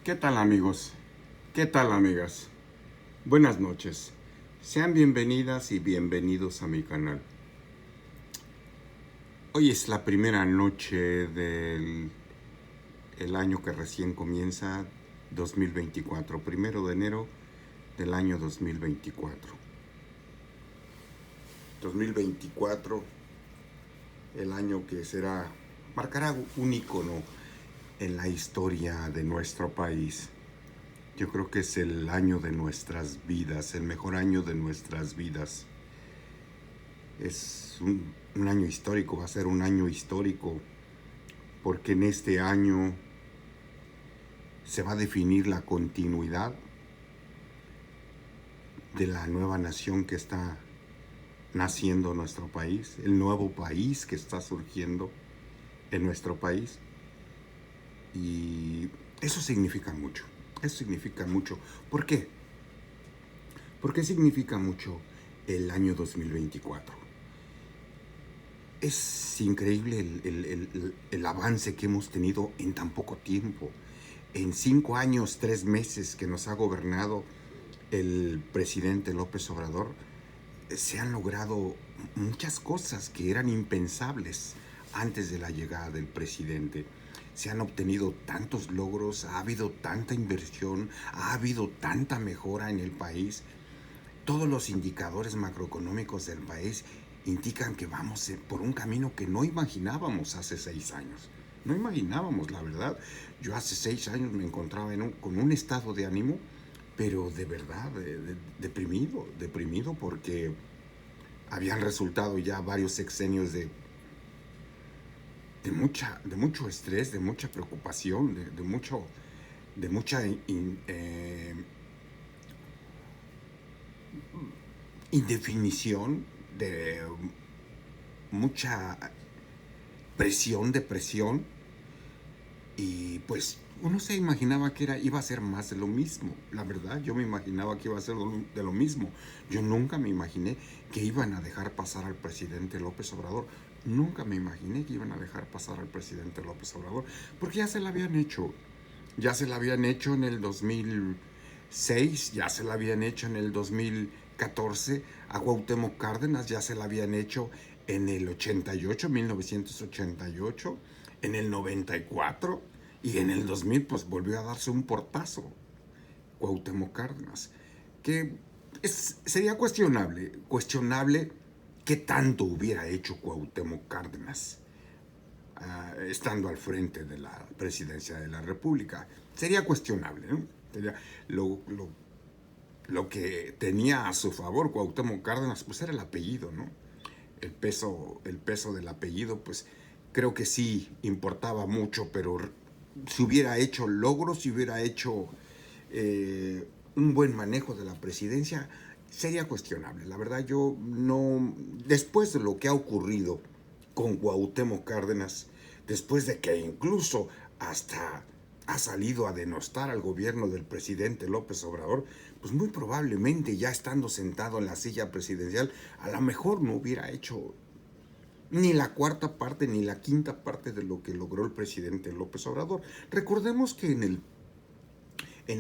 ¿Qué tal amigos? ¿Qué tal amigas? Buenas noches. Sean bienvenidas y bienvenidos a mi canal. Hoy es la primera noche del el año que recién comienza, 2024, primero de enero del año 2024. 2024, el año que marcará un icono en la historia de nuestro país. Yo creo que es el año de nuestras vidas, el mejor año de nuestras vidas. Es un año histórico, va a ser un año histórico, porque en este año se va a definir la continuidad de la nueva nación que está naciendo en nuestro país, el nuevo país que está surgiendo en nuestro país. Y eso significa mucho, eso significa mucho. ¿Por qué? ¿Por qué significa mucho el año 2024? Es increíble el avance que hemos tenido en tan poco tiempo. En 5 años, 3 meses que nos ha gobernado el presidente López Obrador, se han logrado muchas cosas que eran impensables antes de la llegada del presidente. Se han obtenido tantos logros, ha habido tanta inversión, ha habido tanta mejora en el país. Todos los indicadores macroeconómicos del país indican que vamos por un camino que no imaginábamos hace 6 años. No imaginábamos, la verdad. Yo hace 6 años me encontraba con un estado de ánimo, pero de verdad, deprimido porque habían resultado ya varios sexenios de mucho estrés, de mucha preocupación, de mucha indefinición, de mucha presión, depresión, y pues uno se imaginaba que iba a ser más de lo mismo. La verdad, yo me imaginaba que iba a ser de lo mismo. Yo nunca me imaginé que iban a dejar pasar al presidente López Obrador. Nunca me imaginé que iban a dejar pasar al presidente López Obrador, porque ya se la habían hecho. Ya se la habían hecho en el 2006, ya se la habían hecho en el 2014, a Cuauhtémoc Cárdenas ya se la habían hecho en el 88, 1988, en el 94 y en el 2000 pues volvió a darse un portazo Cuauhtémoc Cárdenas, que sería cuestionable qué tanto hubiera hecho Cuauhtémoc Cárdenas estando al frente de la presidencia de la República. Sería cuestionable, ¿no? Sería lo que tenía a su favor Cuauhtémoc Cárdenas, pues era el apellido, ¿no? El peso del apellido, pues creo que sí importaba mucho, pero si hubiera hecho logros, si hubiera hecho un buen manejo de la presidencia, sería cuestionable. La verdad, yo no. Después de lo que ha ocurrido con Cuauhtémoc Cárdenas, después de que incluso hasta ha salido a denostar al gobierno del presidente López Obrador, pues muy probablemente ya estando sentado en la silla presidencial, a lo mejor no hubiera hecho ni la cuarta parte ni la quinta parte de lo que logró el presidente López Obrador. Recordemos que en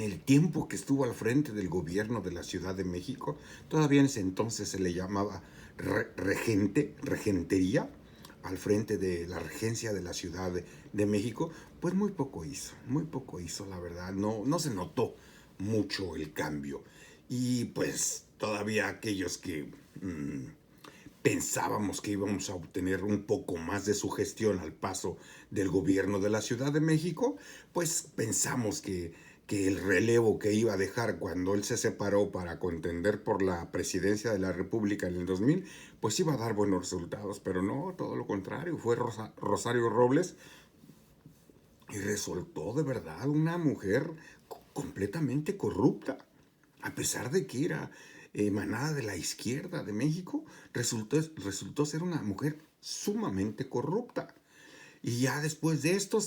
el tiempo que estuvo al frente del gobierno de la Ciudad de México, todavía en ese entonces se le llamaba regentería, al frente de la regencia de la Ciudad de México, pues muy poco hizo, la verdad, no se notó mucho el cambio. Y pues todavía aquellos que pensábamos que íbamos a obtener un poco más de su gestión al paso del gobierno de la Ciudad de México, pues pensamos que el relevo que iba a dejar cuando él se separó para contender por la presidencia de la República en el 2000, pues iba a dar buenos resultados, pero no, todo lo contrario, fue Rosario Robles y resultó de verdad una mujer completamente corrupta. A pesar de que era emanada de la izquierda de México, resultó ser una mujer sumamente corrupta. Y ya después de esto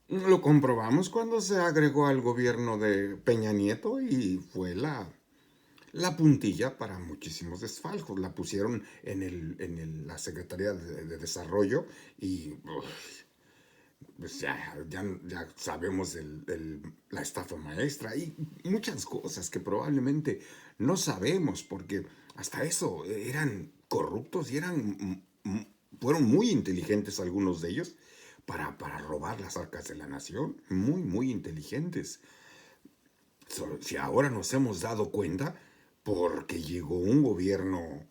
lo comprobamos cuando se agregó al gobierno de Peña Nieto y fue la puntilla para muchísimos desfalcos. La pusieron en la Secretaría de Desarrollo y pues ya sabemos la estafa maestra y muchas cosas que probablemente no sabemos porque hasta eso eran corruptos y fueron muy inteligentes algunos de ellos para robar las arcas de la nación, muy, muy inteligentes. Si ahora nos hemos dado cuenta, porque llegó un gobierno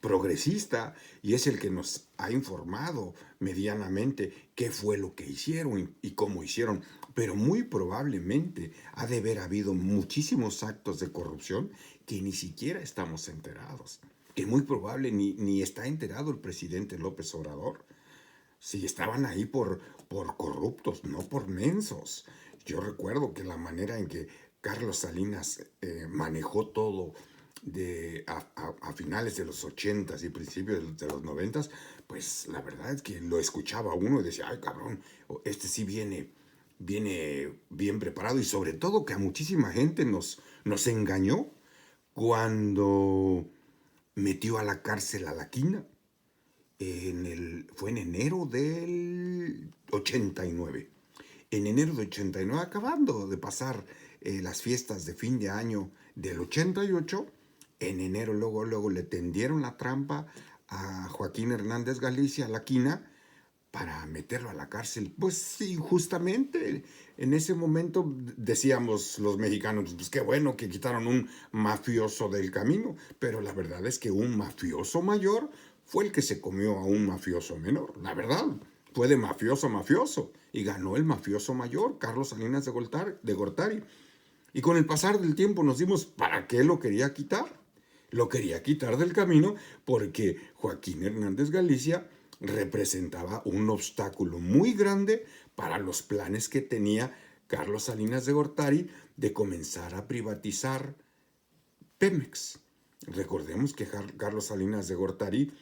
progresista y es el que nos ha informado medianamente qué fue lo que hicieron y cómo hicieron. Pero muy probablemente ha de haber habido muchísimos actos de corrupción que ni siquiera estamos enterados. Que muy probable ni está enterado el presidente López Obrador. Si estaban ahí por corruptos, no por mensos. Yo recuerdo que la manera en que Carlos Salinas manejó todo a finales de los 80s y principios de los 90s, pues la verdad es que lo escuchaba uno y decía, ay cabrón, este sí viene bien preparado y sobre todo que a muchísima gente nos engañó cuando metió a la cárcel a la Quina fue en enero del 89. En enero del 89, acabando de pasar las fiestas de fin de año del 88, en enero luego le tendieron la trampa a Joaquín Hernández Galicia, a la Quina, para meterlo a la cárcel. Pues sí, justamente en ese momento decíamos los mexicanos, pues qué bueno que quitaron un mafioso del camino, pero la verdad es que un mafioso mayor fue el que se comió a un mafioso menor, la verdad. Fue de mafioso a mafioso y ganó el mafioso mayor, Carlos Salinas de Gortari. Y con el pasar del tiempo nos dimos para qué lo quería quitar. Lo quería quitar del camino porque Joaquín Hernández Galicia representaba un obstáculo muy grande para los planes que tenía Carlos Salinas de Gortari de comenzar a privatizar Pemex. Recordemos que Carlos Salinas de Gortari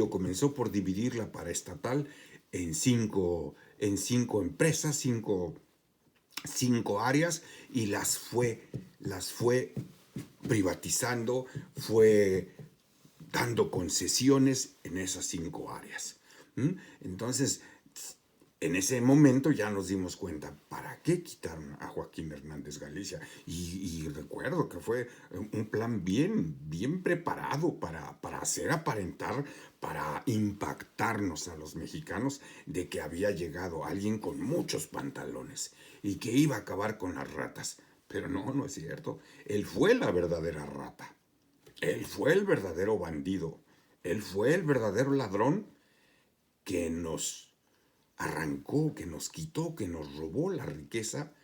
comenzó por dividir la paraestatal en cinco empresas, cinco áreas y las fue privatizando, fue dando concesiones en esas cinco áreas. Entonces, en ese momento ya nos dimos cuenta, ¿para qué quitaron a Joaquín Hernández Galicia? Y recuerdo que fue un plan bien preparado para hacer aparentar, para impactarnos a los mexicanos de que había llegado alguien con muchos pantalones y que iba a acabar con las ratas. Pero no es cierto. Él fue la verdadera rata. Él fue el verdadero bandido. Él fue el verdadero ladrón que nos arrancó, que nos quitó, que nos robó la riqueza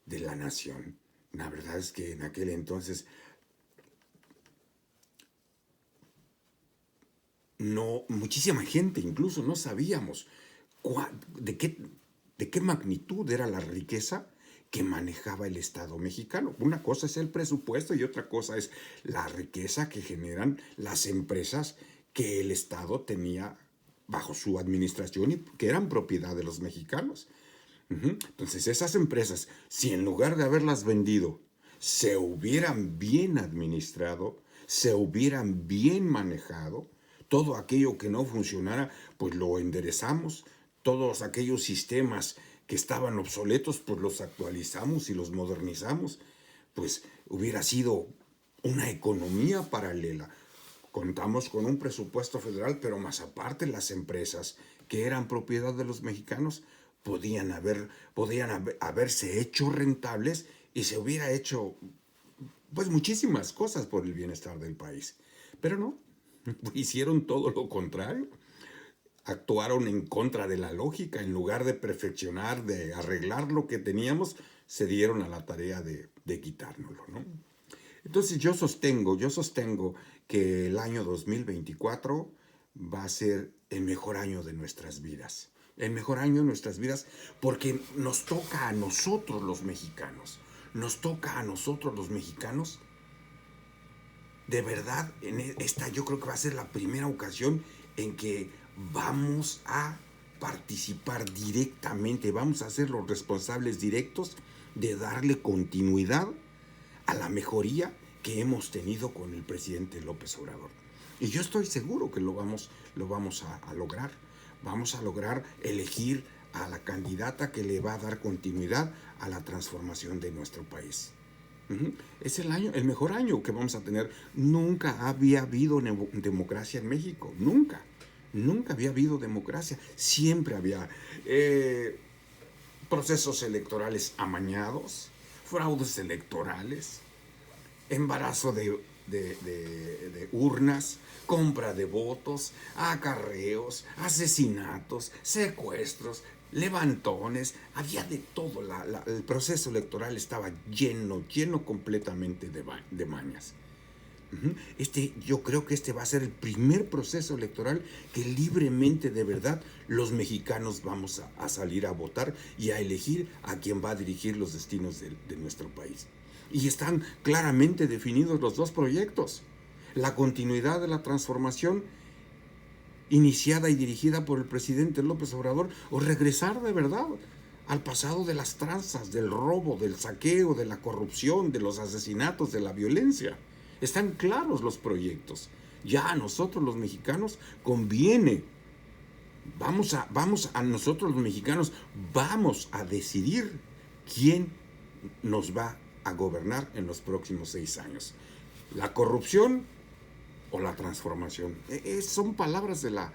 de la nación. La verdad es que en aquel entonces muchísima gente incluso no sabíamos de qué magnitud era la riqueza que manejaba el Estado mexicano. Una cosa es el presupuesto y otra cosa es la riqueza que generan las empresas que el Estado tenía bajo su administración y que eran propiedad de los mexicanos. Entonces esas empresas, si en lugar de haberlas vendido, se hubieran bien administrado, se hubieran bien manejado, todo aquello que no funcionara, pues lo enderezamos, todos aquellos sistemas que estaban obsoletos, pues los actualizamos y los modernizamos, pues hubiera sido una economía paralela. Contamos con un presupuesto federal, pero más aparte las empresas que eran propiedad de los mexicanos podían haberse hecho rentables y se hubiera hecho pues muchísimas cosas por el bienestar del país. Pero no, hicieron todo lo contrario. Actuaron en contra de la lógica, en lugar de perfeccionar, de arreglar lo que teníamos, se dieron a la tarea de quitárnoslo, ¿no? Entonces yo sostengo que el año 2024 va a ser el mejor año de nuestras vidas. El mejor año de nuestras vidas porque nos toca a nosotros los mexicanos. Nos toca a nosotros los mexicanos. De verdad, esta yo creo que va a ser la primera ocasión en que vamos a participar directamente, vamos a ser los responsables directos de darle continuidad a la mejoría que hemos tenido con el presidente López Obrador. Y yo estoy seguro que lo vamos a lograr, vamos a lograr elegir a la candidata que le va a dar continuidad a la transformación de nuestro país. Es el mejor año que vamos a tener. Nunca había habido democracia en México, nunca había habido democracia. Siempre había procesos electorales amañados, fraudes electorales, embarazo de urnas, compra de votos, acarreos, asesinatos, secuestros, levantones, había de todo. El proceso electoral estaba lleno completamente de mañas. Yo creo que este va a ser el primer proceso electoral que libremente, de verdad, los mexicanos vamos a salir a votar y a elegir a quien va a dirigir los destinos de nuestro país. Y están claramente definidos los dos proyectos. La continuidad de la transformación iniciada y dirigida por el presidente López Obrador, o regresar de verdad al pasado de las tranzas, del robo, del saqueo, de la corrupción, de los asesinatos, de la violencia. Están claros los proyectos. Ya a nosotros los mexicanos conviene. Nosotros los mexicanos vamos a decidir quién nos va a gobernar en los próximos 6 años. La corrupción o la transformación. Son palabras de la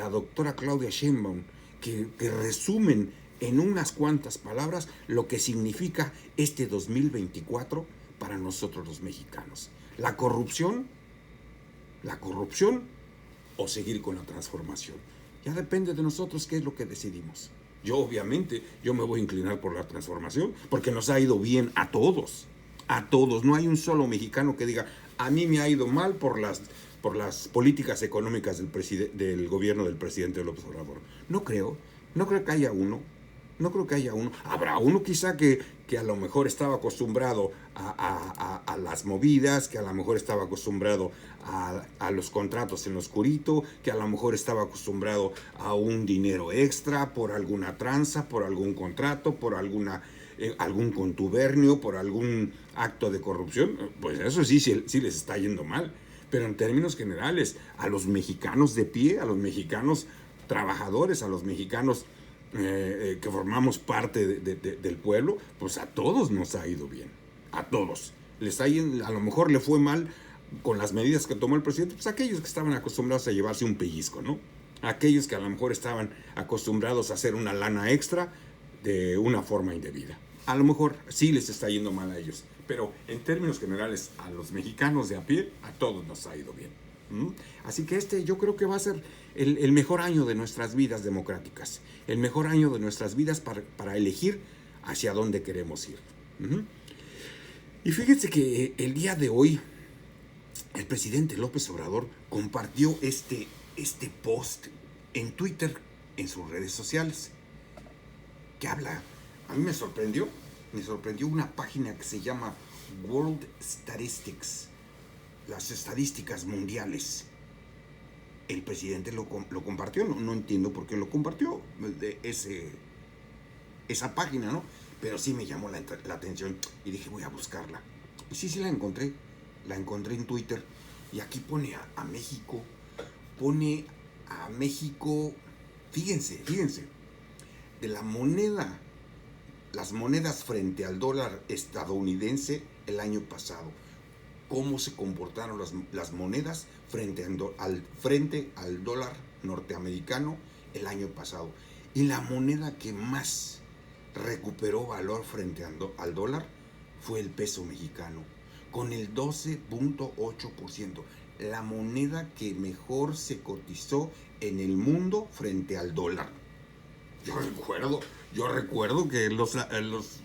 doctora Claudia Sheinbaum que resumen en unas cuantas palabras lo que significa este 2024 para nosotros los mexicanos. La corrupción o seguir con la transformación. Ya depende de nosotros qué es lo que decidimos. Obviamente, yo me voy a inclinar por la transformación porque nos ha ido bien a todos. A todos. No hay un solo mexicano que diga, a mí me ha ido mal por las políticas económicas del gobierno del presidente López Obrador. No creo que haya uno. Habrá uno quizá que a lo mejor estaba acostumbrado a las movidas, que a lo mejor estaba acostumbrado a los contratos en lo oscurito, que a lo mejor estaba acostumbrado a un dinero extra por alguna tranza, por algún contrato, por algún contubernio, por algún acto de corrupción. Pues eso sí les está yendo mal. Pero en términos generales, a los mexicanos de pie, a los mexicanos trabajadores, a los mexicanos que formamos parte del pueblo, pues a todos nos ha ido bien, a todos. A lo mejor le fue mal con las medidas que tomó el presidente, pues aquellos que estaban acostumbrados a llevarse un pellizco, ¿no? Aquellos que a lo mejor estaban acostumbrados a hacer una lana extra de una forma indebida. A lo mejor sí les está yendo mal a ellos, pero en términos generales, a los mexicanos de a pie, a todos nos ha ido bien. Así que yo creo que va a ser el mejor año de nuestras vidas democráticas, el mejor año de nuestras vidas para elegir hacia dónde queremos ir. Y fíjense que el día de hoy el presidente López Obrador compartió este post en Twitter, en sus redes sociales, que habla, a mí me sorprendió una página que se llama World Statistics, las estadísticas mundiales. El presidente lo compartió, no entiendo por qué lo compartió de esa página, ¿no? Pero sí me llamó la atención y dije, voy a buscarla. Y sí la encontré en Twitter, y aquí pone a México, fíjense, de las monedas frente al dólar estadounidense el año pasado. Cómo se comportaron las monedas frente al dólar norteamericano el año pasado. Y la moneda que más recuperó valor frente al dólar fue el peso mexicano, con el 12.8%. La moneda que mejor se cotizó en el mundo frente al dólar. Yo recuerdo que los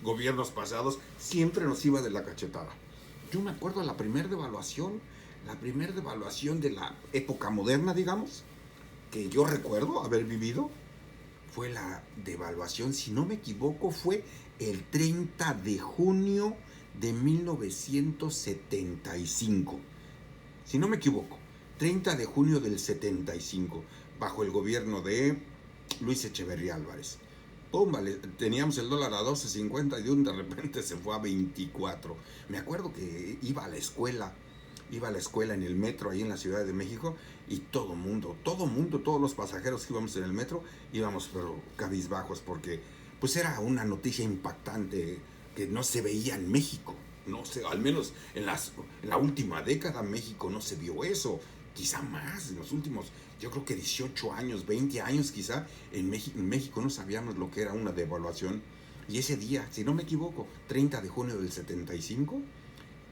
gobiernos pasados siempre nos iba de la cachetada. Yo me acuerdo de la primera devaluación de la época moderna, digamos, que yo recuerdo haber vivido, fue la devaluación, si no me equivoco, fue el 30 de junio de 1975. Si no me equivoco, 30 de junio del 75, bajo el gobierno de Luis Echeverría Álvarez. Teníamos el dólar a 12.50 y de repente se fue a 24. Me acuerdo que iba a la escuela iba a la escuela en el metro ahí en la Ciudad de México y todo mundo, todos los pasajeros que íbamos en el metro íbamos pero cabizbajos porque pues era una noticia impactante que no se veía en México. No sé, al menos en la última década México no se vio eso. Quizá más, en los últimos, yo creo que 18 años, 20 años quizá, en México no sabíamos lo que era una devaluación. Y ese día, si no me equivoco, 30 de junio del 75,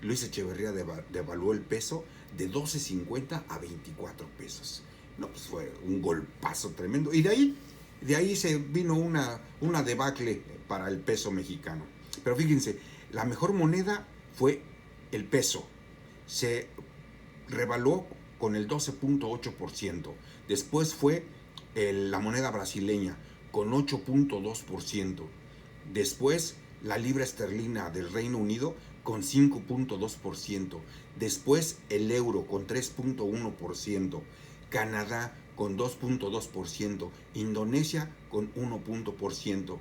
Luis Echeverría devaluó el peso de 12.50 a 24 pesos. No, pues fue un golpazo tremendo. Y de ahí se vino una debacle para el peso mexicano. Pero fíjense, la mejor moneda fue el peso. Se revaluó con el 12.8%. Después fue la moneda brasileña con 8.2%. Después la libra esterlina del Reino Unido con 5.2%. Después el euro con 3.1%. Canadá con 2.2%. Indonesia con 1.0%.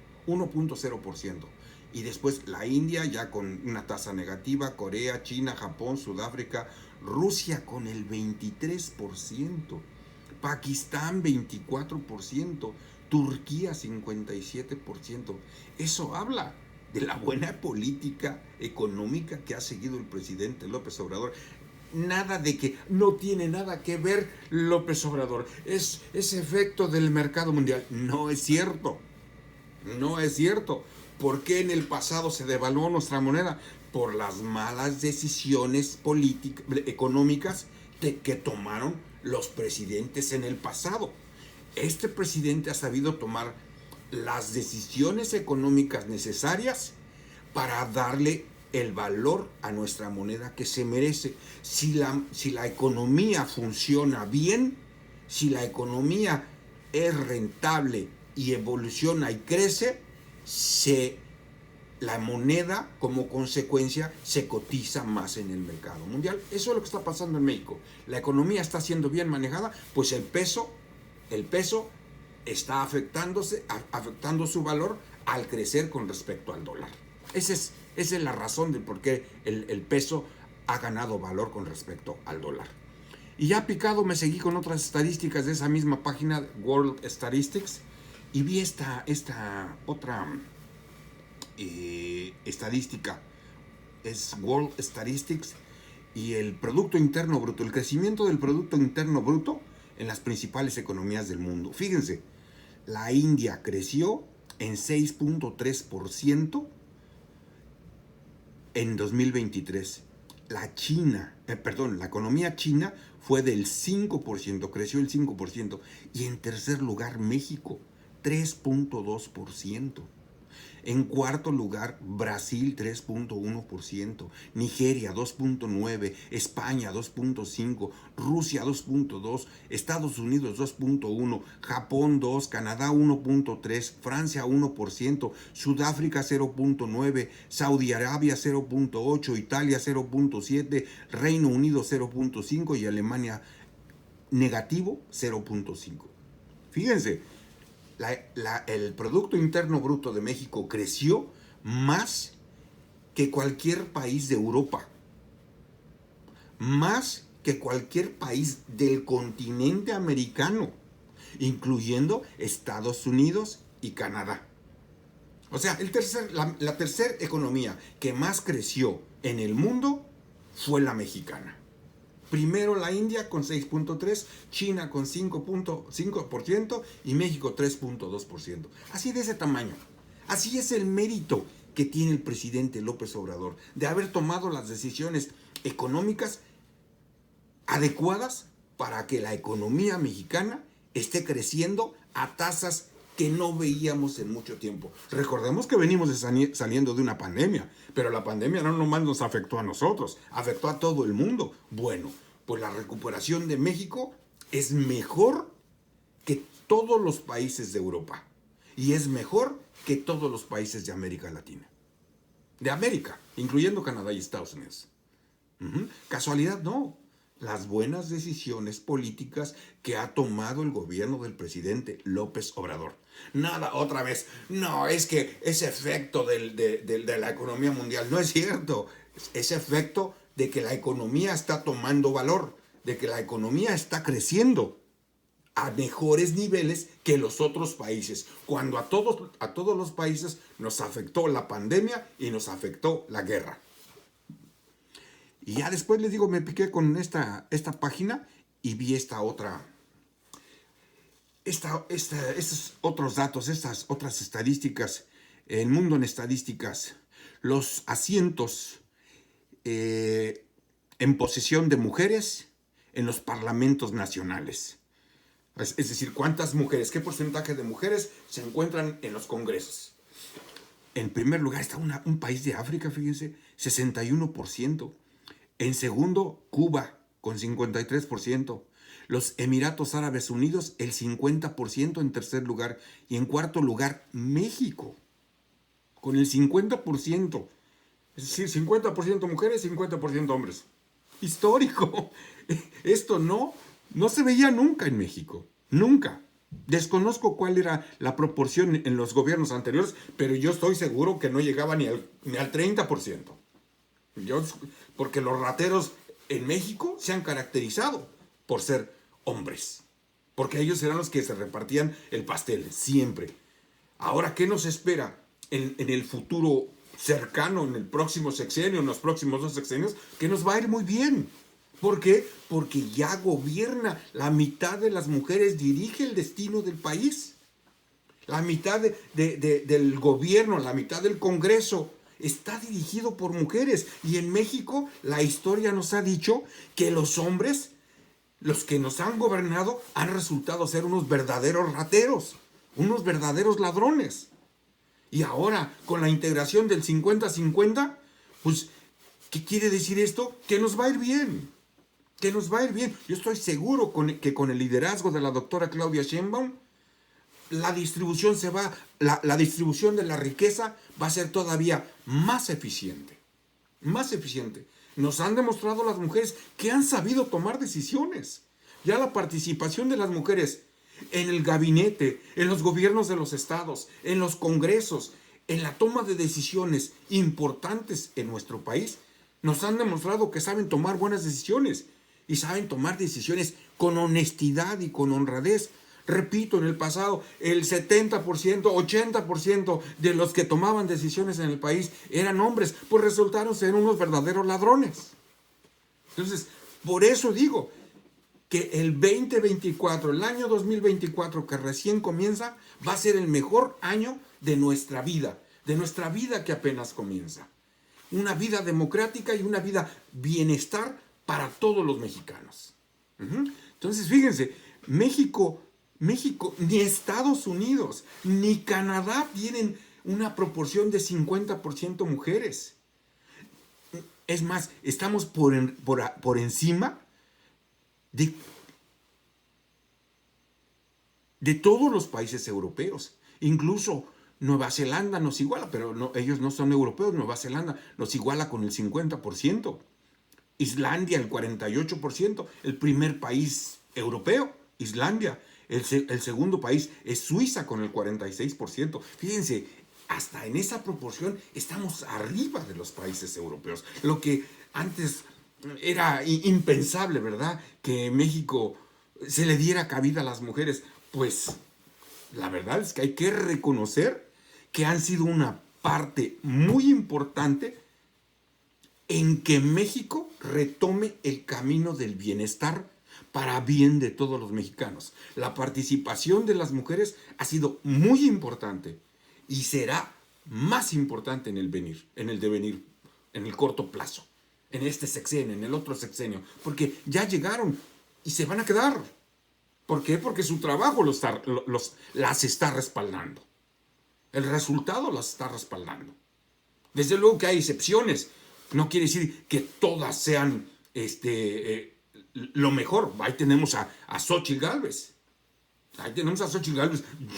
Y después la India ya con una tasa negativa, Corea, China, Japón, Sudáfrica, Rusia con el 23%, Pakistán 24%, Turquía 57%. Eso habla de la buena política económica que ha seguido el presidente López Obrador. Nada de que no tiene nada que ver López Obrador, es efecto del mercado mundial. No es cierto, no es cierto. ¿Por qué en el pasado se devaluó nuestra moneda? Por las malas decisiones políticas, económicas que tomaron los presidentes en el pasado. Este presidente ha sabido tomar las decisiones económicas necesarias para darle el valor a nuestra moneda que se merece. Si la economía funciona bien, si la economía es rentable y evoluciona y crece, la moneda como consecuencia se cotiza más en el mercado mundial. Eso es lo que está pasando en México. La economía está siendo bien manejada, pues el peso está afectando su valor al crecer con respecto al dólar. Esa es la razón de por qué el peso ha ganado valor con respecto al dólar. Y ya picado me seguí con otras estadísticas de esa misma página, World Statistics, y vi esta otra estadística. Es World Statistics y el Producto Interno Bruto, el crecimiento del Producto Interno Bruto en las principales economías del mundo. Fíjense, la India creció en 6.3% en 2023. La economía china fue del 5%, creció el 5%. Y en tercer lugar, México, 3.2%. En cuarto lugar, Brasil 3.1%, Nigeria 2.9%, España 2.5%, Rusia 2.2%, Estados Unidos 2.1%, Japón 2%, Canadá 1.3%, Francia 1%, Sudáfrica 0.9%, Saudi Arabia 0.8%, Italia 0.7%, Reino Unido 0.5% y Alemania negativo 0.5%. Fíjense, el Producto Interno Bruto de México creció más que cualquier país de Europa, más que cualquier país del continente americano, incluyendo Estados Unidos y Canadá. O sea, la tercera economía que más creció en el mundo fue la mexicana. Primero la India con 6.3%, China con 5.5% y México 3.2%. Así de ese tamaño. Así es el mérito que tiene el presidente López Obrador de haber tomado las decisiones económicas adecuadas para que la economía mexicana esté creciendo a tasas que no veíamos en mucho tiempo. Recordemos que venimos saliendo de una pandemia, pero la pandemia no nomás nos afectó a nosotros, afectó a todo el mundo. Bueno, pues la recuperación de México es mejor que todos los países de Europa y es mejor que todos los países de América Latina. De América, incluyendo Canadá y Estados Unidos. Casualidad no. Las buenas decisiones políticas que ha tomado el gobierno del presidente López Obrador. Nada, otra vez, no, es que ese efecto de la economía mundial, no es cierto. Ese efecto de que la economía está tomando valor, de que la economía está creciendo a mejores niveles que los otros países, cuando a todos los países nos afectó la pandemia y nos afectó la guerra. Y ya después les digo, me piqué con esta página y vi estos otros datos, estas otras estadísticas, el mundo en estadísticas, los asientos en posesión de mujeres en los parlamentos nacionales. Es decir, ¿cuántas mujeres, qué porcentaje de mujeres se encuentran en los congresos? En primer lugar está un país de África, fíjense, 61%. En segundo, Cuba, con 53%. Los Emiratos Árabes Unidos, el 50% en tercer lugar. Y en cuarto lugar, México, con el 50%. Es decir, 50% mujeres, 50% hombres. Histórico. Esto no se veía nunca en México. Nunca. Desconozco cuál era la proporción en los gobiernos anteriores, pero yo estoy seguro que no llegaba ni al 30%. Porque los rateros en México se han caracterizado por ser hombres. Porque ellos eran los que se repartían el pastel, siempre. Ahora, ¿qué nos espera en el futuro cercano, en el próximo sexenio, en los próximos 2 sexenios? Que nos va a ir muy bien. ¿Por qué? Porque ya gobierna. La mitad de las mujeres dirige el destino del país. La mitad del gobierno, la mitad del Congreso está dirigido por mujeres. Y en México la historia nos ha dicho que los hombres, los que nos han gobernado, han resultado ser unos verdaderos rateros, unos verdaderos ladrones. Y ahora, con la integración del 50-50, pues, ¿qué quiere decir esto? Que nos va a ir bien. Que nos va a ir bien. Yo estoy seguro que con el liderazgo de la doctora Claudia Sheinbaum, la distribución la distribución de la riqueza va a ser todavía más eficiente. Más eficiente. Nos han demostrado las mujeres que han sabido tomar decisiones. Ya la participación de las mujeres en el gabinete, en los gobiernos de los estados, en los congresos, en la toma de decisiones importantes en nuestro país, nos han demostrado que saben tomar buenas decisiones y saben tomar decisiones con honestidad y con honradez. Repito, en el pasado, el 70%, 80% de los que tomaban decisiones en el país eran hombres, pues resultaron ser unos verdaderos ladrones. Entonces, por eso digo que el 2024, el año 2024 que recién comienza, va a ser el mejor año de nuestra vida que apenas comienza. Una vida democrática y una vida bienestar para todos los mexicanos. Entonces, fíjense, México, ni Estados Unidos, ni Canadá tienen una proporción de 50% mujeres. Es más, estamos por encima de todos los países europeos. Incluso Nueva Zelanda nos iguala, pero no, ellos no son europeos. Nueva Zelanda nos iguala con el 50%. Islandia el 48%, el primer país europeo, Islandia. El segundo país es Suiza con el 46%. Fíjense, hasta en esa proporción estamos arriba de los países europeos. Lo que antes era impensable, ¿verdad? Que México se le diera cabida a las mujeres. Pues la verdad es que hay que reconocer que han sido una parte muy importante en que México retome el camino del bienestar para bien de todos los mexicanos. La participación de las mujeres ha sido muy importante y será más importante en el devenir, en el corto plazo, en este sexenio, en el otro sexenio, porque ya llegaron y se van a quedar. ¿Por qué? Porque su trabajo las está respaldando. El resultado las está respaldando. Desde luego que hay excepciones. No quiere decir que todas sean lo mejor. Ahí tenemos a Xóchitl Gálvez.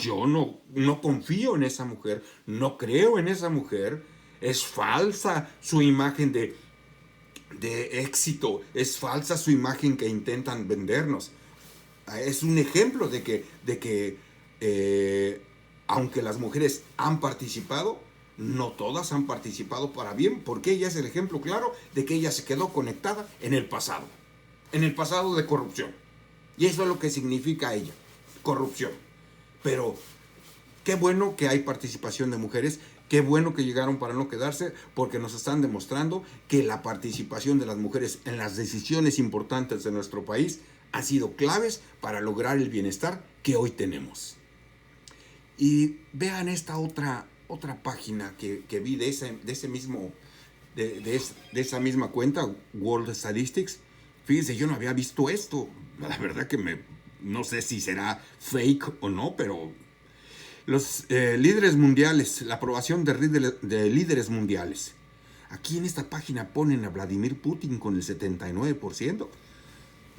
Yo no confío en esa mujer. No creo en esa mujer. Es falsa su imagen de éxito. Es falsa su imagen que intentan vendernos. Es un ejemplo de que aunque las mujeres han participado, No todas han participado para bien, porque ella es el ejemplo claro de que ella se quedó conectada en el pasado de corrupción. Y eso es lo que significa ella, corrupción. Pero qué bueno que hay participación de mujeres, qué bueno que llegaron para no quedarse, porque nos están demostrando que la participación de las mujeres en las decisiones importantes de nuestro país han sido claves para lograr el bienestar que hoy tenemos. Y vean esta otra página que vi de esa misma cuenta, World Statistics. Fíjense, yo no había visto esto. La verdad que no sé si será fake o no, pero los líderes mundiales, la aprobación de líderes mundiales. Aquí en esta página ponen a Vladimir Putin con el 79%.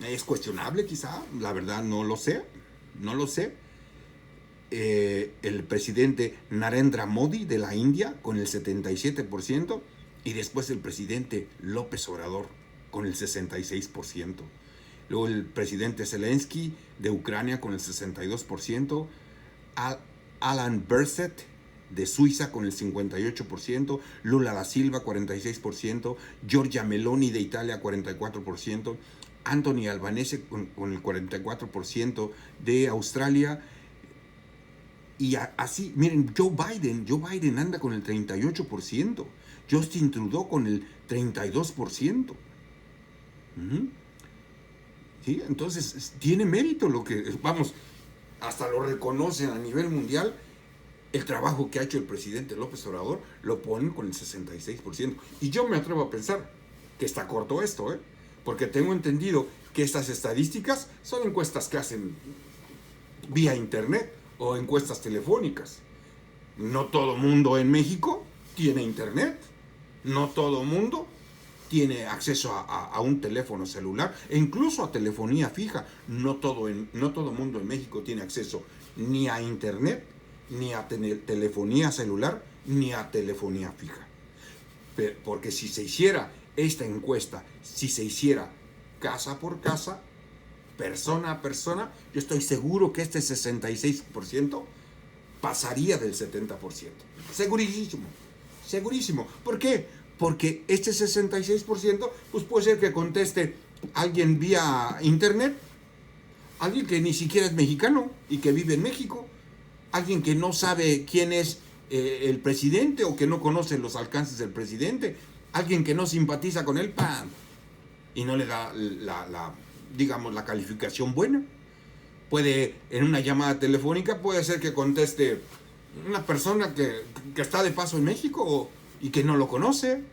Es cuestionable quizá, la verdad no lo sé. El presidente Narendra Modi de la India con el 77% y después el presidente López Obrador con el 66%. Luego el presidente Zelensky de Ucrania con el 62%, Alan Berset de Suiza con el 58%, Lula da Silva 46%, Giorgia Meloni de Italia 44%, Anthony Albanese con el 44% de Australia. Y así, miren, Joe Biden anda con el 38%, Justin Trudeau con el 32%. ¿Sí? Entonces, tiene mérito lo que, vamos, hasta lo reconocen a nivel mundial, el trabajo que ha hecho el presidente López Obrador, lo ponen con el 66%. Y yo me atrevo a pensar que está corto esto, porque tengo entendido que estas estadísticas son encuestas que hacen vía internet o encuestas telefónicas. No todo mundo en México tiene internet, no todo mundo tiene acceso a un teléfono celular e incluso a telefonía fija. No todo mundo en México tiene acceso ni a internet, ni a telefonía celular, ni a telefonía fija. Porque si se hiciera esta encuesta, si se hiciera casa por casa, persona a persona, yo estoy seguro que este 66% pasaría del 70%. Segurísimo. ¿Por qué? Porque este 66%, pues puede ser que conteste alguien vía internet, alguien que ni siquiera es mexicano y que vive en México, alguien que no sabe quién es el presidente o que no conoce los alcances del presidente, alguien que no simpatiza con él y no le da la calificación buena. Puede, en una llamada telefónica, puede ser que conteste una persona que está de paso en México y que no lo conoce.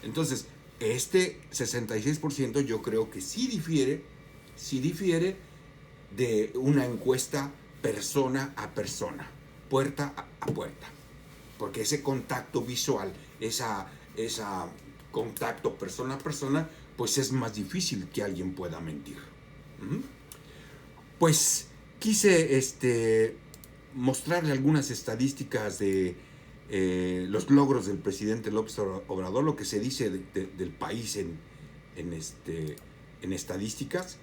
Entonces, este 66% yo creo que sí difiere de una encuesta persona a persona, puerta a puerta. Porque ese contacto visual, esa contacto persona a persona, pues es más difícil que alguien pueda mentir. Pues quise mostrarle algunas estadísticas de los logros del presidente López Obrador, lo que se dice del país en estadísticas.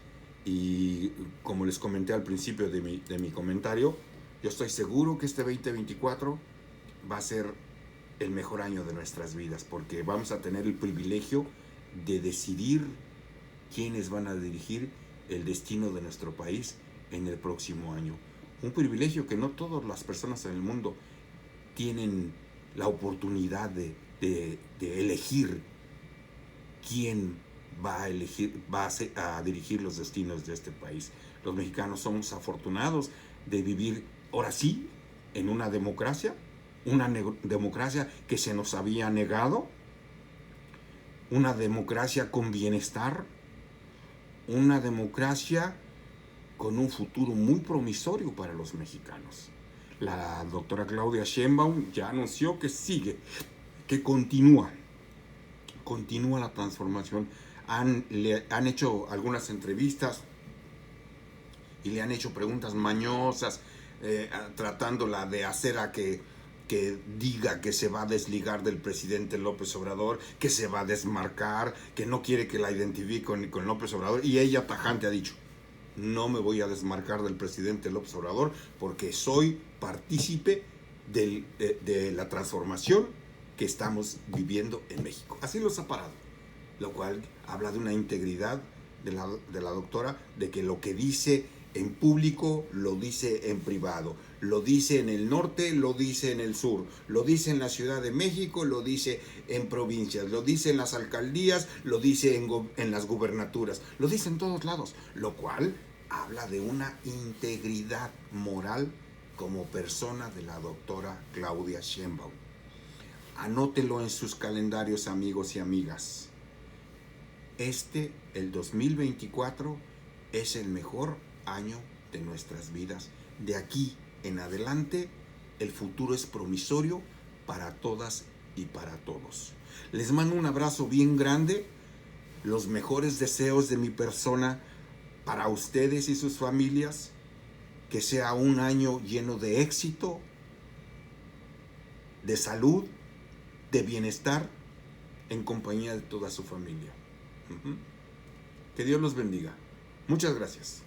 Y como les comenté al principio de mi comentario, yo estoy seguro que este 2024 va a ser el mejor año de nuestras vidas, porque vamos a tener el privilegio de decidir quiénes van a dirigir el destino de nuestro país en el próximo año. Un privilegio que no todas las personas en el mundo tienen la oportunidad de elegir quién va a dirigir los destinos de este país. Los mexicanos somos afortunados de vivir, ahora sí, en una democracia que se nos había negado, una democracia con bienestar, una democracia con un futuro muy promisorio para los mexicanos. La doctora Claudia Sheinbaum ya anunció que sigue, que continúa la transformación. Le han hecho algunas entrevistas y le han hecho preguntas mañosas, tratándola de hacer a que diga que se va a desligar del presidente López Obrador, que se va a desmarcar, que no quiere que la identifique con López Obrador. Y ella tajante ha dicho: no me voy a desmarcar del presidente López Obrador porque soy partícipe de la transformación que estamos viviendo en México. Así los ha parado, lo cual habla de una integridad de la doctora, de que lo que dice en público lo dice en privado, lo dice en el norte, lo dice en el sur, lo dice en la Ciudad de México, lo dice en provincias, lo dice en las alcaldías, lo dice en las gubernaturas, lo dice en todos lados, lo cual habla de una integridad moral como persona de la doctora Claudia Sheinbaum. Anótelo en sus calendarios, amigos y amigas. El 2024, es el mejor año de nuestras vidas. De aquí en adelante, el futuro es promisorio para todas y para todos. Les mando un abrazo bien grande, los mejores deseos de mi persona para ustedes y sus familias, que sea un año lleno de éxito, de salud, de bienestar, en compañía de toda su familia. Que Dios los bendiga. Muchas gracias.